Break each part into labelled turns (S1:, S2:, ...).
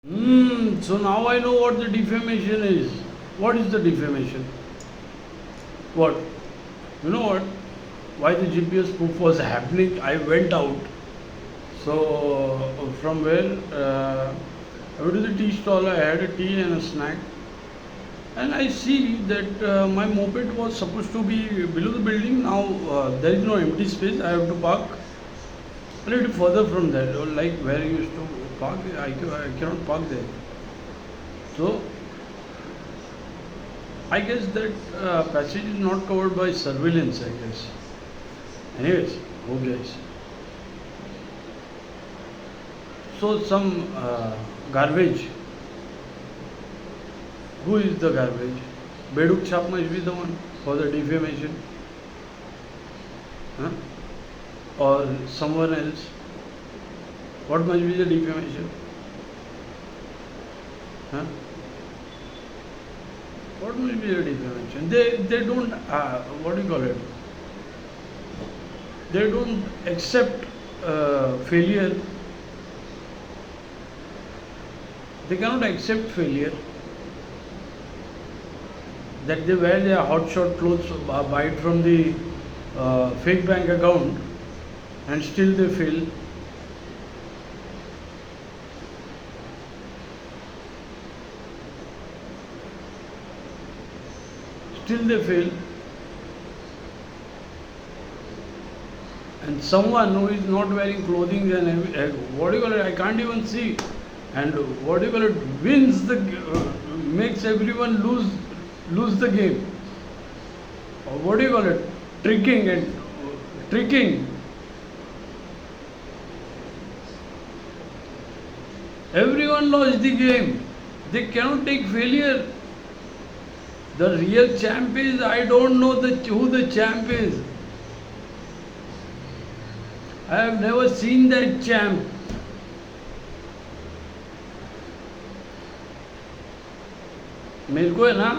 S1: So now I know what the defamation is. What is the defamation? What? You know what? Why the GPS spoof was happening? I went out. So from where? I went to the tea stall. I had a tea and a snack, and I see that my moped was supposed to be below the building. Now there is no empty space. I have to park a little further from there, like where I used to park. I cannot park there. So I guess that passage is not covered by surveillance, I guess. Anyways, who guys? So some garbage. Who is the garbage? Beduk Chap must be the one for the defamation. Huh? Or someone else. What must be the defamation? Huh? What must be the defamation? They don't, what do you call it? They don't accept failure. They cannot accept failure. That they wear their hotshot clothes, buy it from the fake bank account, and still they fail. Still they fail. And someone who is not wearing clothing and what do you call it? I can't even see. And what do you call it? Wins the makes everyone lose the game. Or what do you call it? Tricking. Everyone lost the game. They cannot take failure. The real champ is, I don't know who the champ is. I have never seen that champ. मेरे को है ना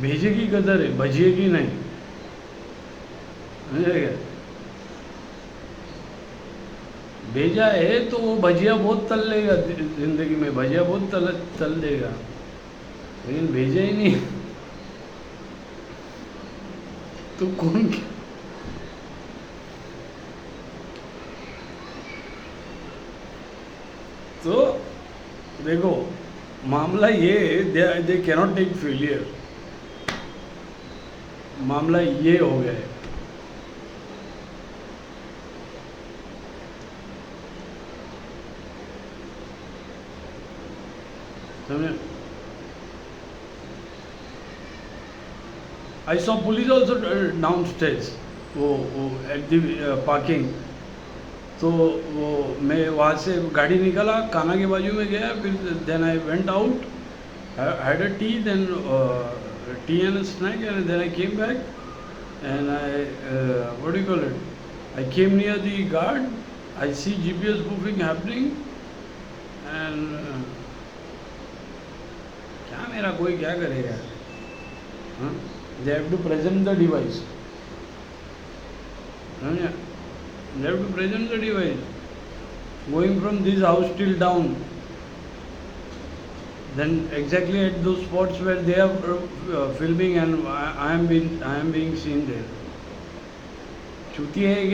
S1: भेजे की कदर है, भजिए की नहीं, समझे? भेजा है तो वो भजिया बहुत तल लेगा जिंदगी में, भजिया बहुत तल देगा, लेकिन भेजा ही नहीं तो कौन क्या? तो देखो मामला ये, दे कैनॉट टेक फेलियर, मामला ये हो गया है. समझे? I saw police also downstairs, वो at the parking. तो वो मैं वहाँ से गाड़ी निकाला, काना के बाजू में गया, फिर then I went out, had a tea, then tea and snack, and then I came back and I what do you call it, I came near the guard, I see GPS spoofing happening, and क्या मेरा कोई क्या करेगा? They have to present the device. They have to present the device. Going from this house till down. Then exactly at those spots where they are filming, and I am being seen there. चूतिए है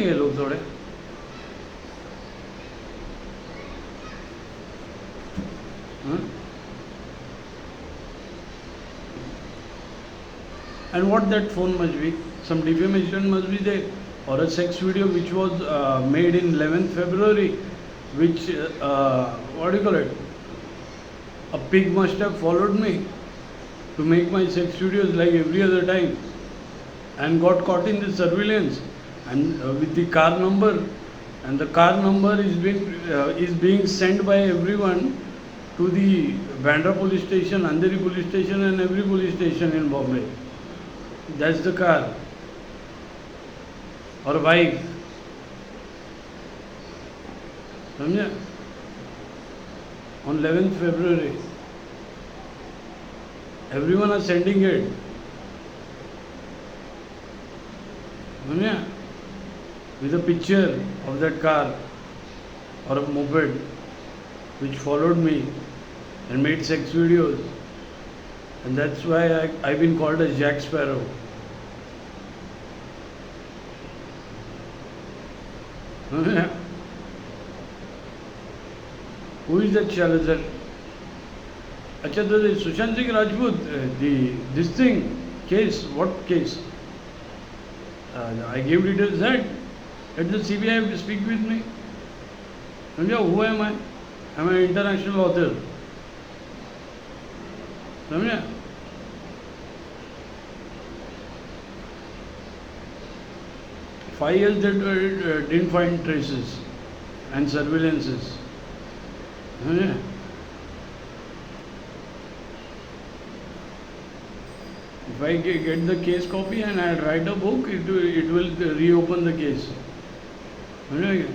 S1: ये लोग थोड़े. And what that phone must be? Some defamation must be there, or a sex video which was made in 11th February, which what do you call it? A pig must have followed me to make my sex videos like every other time, and got caught in the surveillance, and with the car number, and the car number is being sent by everyone to the Bandra police station, Andheri police station, and every police station in Bombay. That's the car. और bike, समझे? On 11th February, everyone are sending it. समझे? With a picture of that car. or a moped which followed me and made sex videos, and that's why I've been called as Jack Sparrow. Who is that Chalazar? Acha, the Sushant Singh Rajput, this thing, case, what case? I gave details that. Let the CBI speak with me. Who am I? I'm an international author. समझा? Five years that didn't find traces and surveillances. समझा? If I get the case copy and I write a book, it will reopen the case. समझा?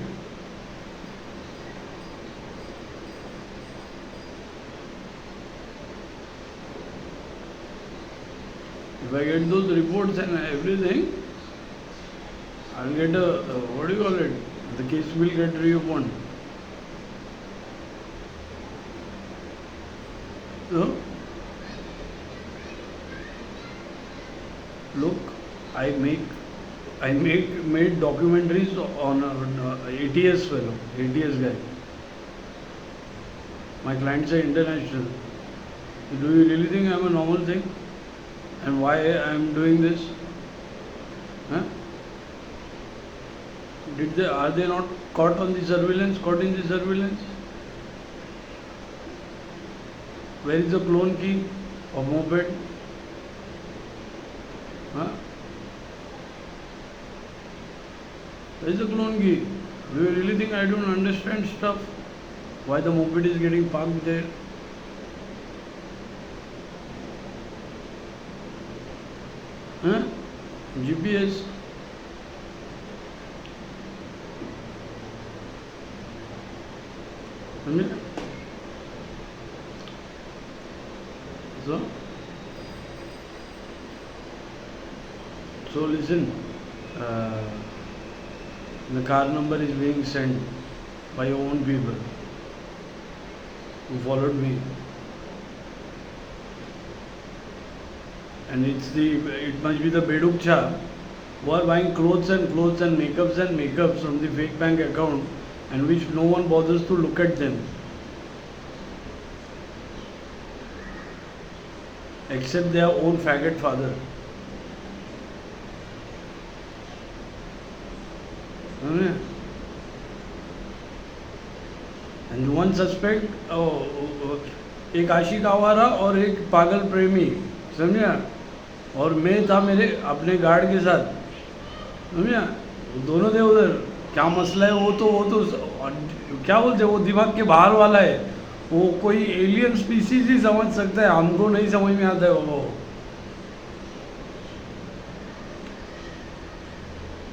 S1: If I get those reports and everything, I'll get a, what do you call it? The case will get reopened. So, look, I made documentaries on ATS fellow, ATS guy. My clients are international. Do you really think I'm a normal thing? And why I'm doing this? Huh? Are they not caught on the surveillance? Caught in the surveillance? Where is the clone key of moped? Huh? Where is the clone key? Do you really think I don't understand stuff? Why the moped is getting parked there? Huh? GPS. So listen, the car number is being sent by your own people who followed me, and it must be the Bedukcha who are buying clothes and makeups from the fake bank account, and which no one bothers to look at them except their own faggot father. And one suspect, एक आशिक आवारा और एक पागल प्रेमी, समझा? और मैं था मेरे अपने गार्ड के साथ, समझा? दोनों थे उधर. क्या मसला है? वो तो क्या बोलते हैं, वो दिमाग के बाहर वाला है. वो कोई एलियन स्पीसीज ही समझ सकता है, हमको नहीं समझ में आता है वो.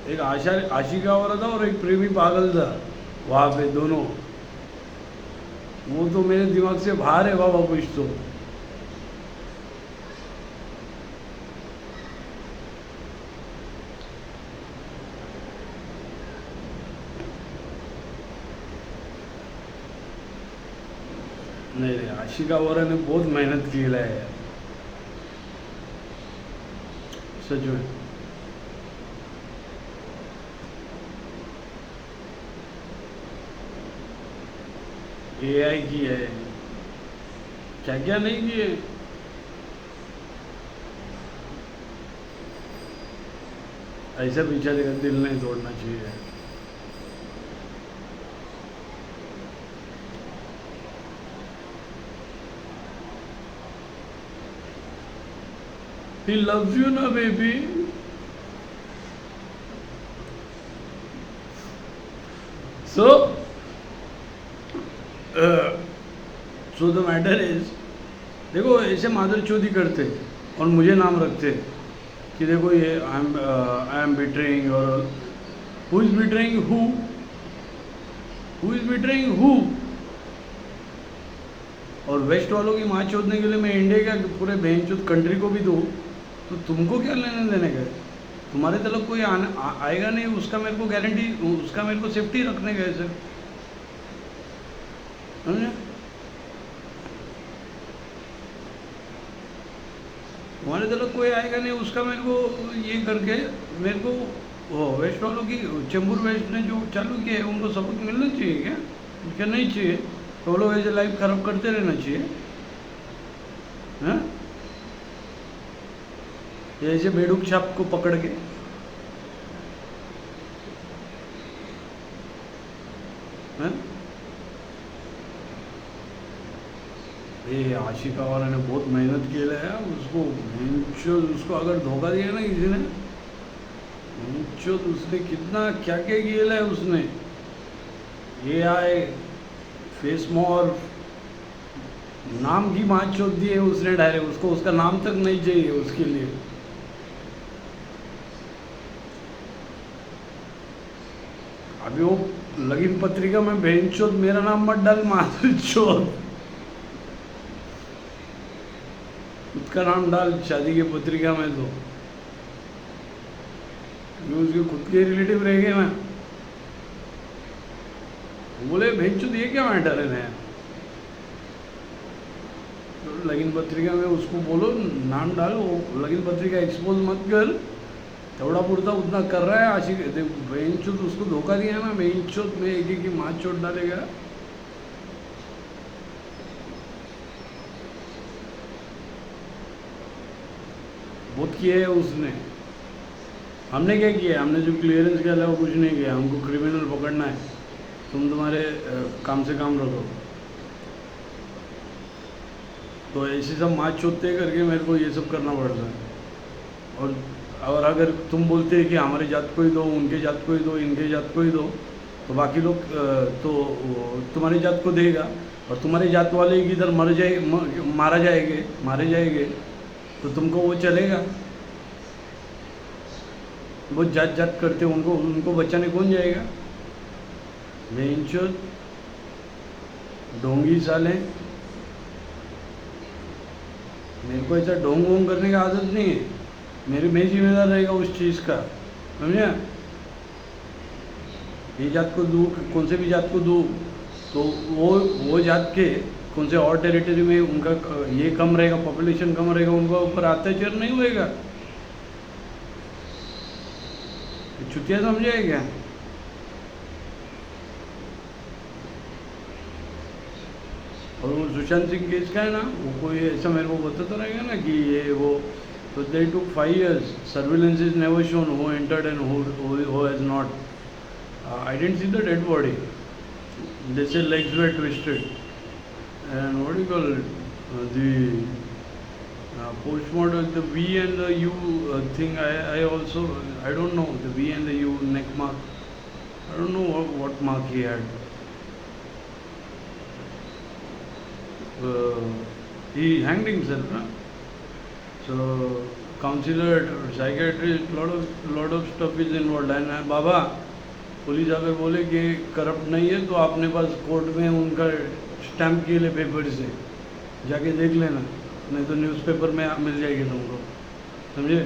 S1: एक आशिका वाला था और एक प्रेमी पागल था वहाँ पे, दोनों. वो तो मेरे दिमाग से बाहर है बाबा कुछ तो. नहीं, आशिका वोरा ने बहुत मेहनत की है यार, सच में. AI की है, क्या क्या नहीं किए. ऐसा बेचारे का दिल नहीं तोड़ना चाहिए. He loves you na baby. So the matter is, देखो ऐसे मादर चौधरी करते और मुझे नाम रखते कि देखो ये I am betraying, और who is betraying who? Who is betraying who? और वेस्ट वालों की माँ चोदने के लिए मैं इंडिया का पूरे बेंचोद कंट्री को भी दूँ, तो तुमको क्या लेने देने का? तुम्हारे तरफ कोई आएगा नहीं, उसका मेरे को गारंटी, उसका मेरे को सेफ्टी रखने का है सर. समझे? तुम्हारे तरफ कोई आएगा नहीं, उसका मेरे को ये करके मेरे को वो वेस्ट वालों की चेंबूर वेस्ट ने जो चालू किया है उनको सबक मिलना चाहिए क्या? क्या नहीं चाहिए? तो वो लोग ऐसे लाइफ खराब करते रहना चाहिए? हैं? ये ऐसे बेडूक छाप को पकड़ के हैं? ये आशिका वाला ने बहुत मेहनत की है उसको अगर धोखा दिया ना किसी ने, उसने कितना क्या क्या किया है उसने। ये आए फेस मॉर नाम की माँ चोट दी है उसने डायरेक्ट, उसको उसका नाम तक नहीं चाहिए उसके लिए। अभी वो लगीन पत्रिका में बहन चोद मेरा नाम मत डाल, माधुरी चोद उसका नाम डाल शादी की पत्रिका में, तो उसके खुद के रिलेटिव रह गए ना। बोले बहन चोद ये क्या मैटर है? तो लगीन पत्रिका में उसको बोलो नाम डाल, वो लगीन पत्रिका एक्सपोज मत कर, थोड़ा पुरता उतना कर रहा है आशिक बहन चोद, उसको धोखा दिया ना बहन चोद में एक एक की माँ चोट डालेगा। बहुत किया है उसने, हमने क्या किया? हमने जो क्लियरेंस किया वो कुछ नहीं किया। हमको क्रिमिनल पकड़ना है, तुम तुम्हारे काम से काम रखो। तो ऐसे सब माँ चोतते करके मेरे को ये सब करना पड़ता है। और अगर तुम बोलते हैं कि हमारे जात को ही दो, उनके जात को ही दो, इनके जात को ही दो, तो बाकी लोग तो तुम्हारी जात को देगा, और तुम्हारे जात वाले किधर मारे जाएंगे तो तुमको वो चलेगा? वो जात जात करते उनको बचाने कौन जाएगा? बेंचोद ढोंगी साले। मेरे को ऐसा ढोंग वोंग करने का आदत नहीं है, मैं जिम्मेदार रहेगा उस चीज़ का, समझे? ये जात को दूँ, कौन से भी जात को दूँ, तो वो जात के कौन से और टेरिटरी में उनका ये कम रहेगा, पॉपुलेशन कम रहेगा, उनका ऊपर अत्याचार नहीं होएगा? छुट्टियाँ समझे क्या? और वो सुशांत सिंह केस का है ना, वो कोई ऐसा मेरे को बताता रहेगा ना कि ये वो, तो दे टुक 5 years, surveillance is never shown who entered and who has not. I didn't see the dead body. They say legs were twisted, and what do you call it? The postmortem, the V and the U thing. I don't know the V and the U neck mark. I don't know what mark he had. He hanged himself, na? So counselor, psychiatrist, lot of stuff is involved. And Baba, police अगर बोले कि corrupt नहीं है तो आपने पास court में उनका stamp किए ले पेपर से जाके देख लेना, नहीं तो न्यूज़पेपर में मिल जाएगी तुमको, समझे?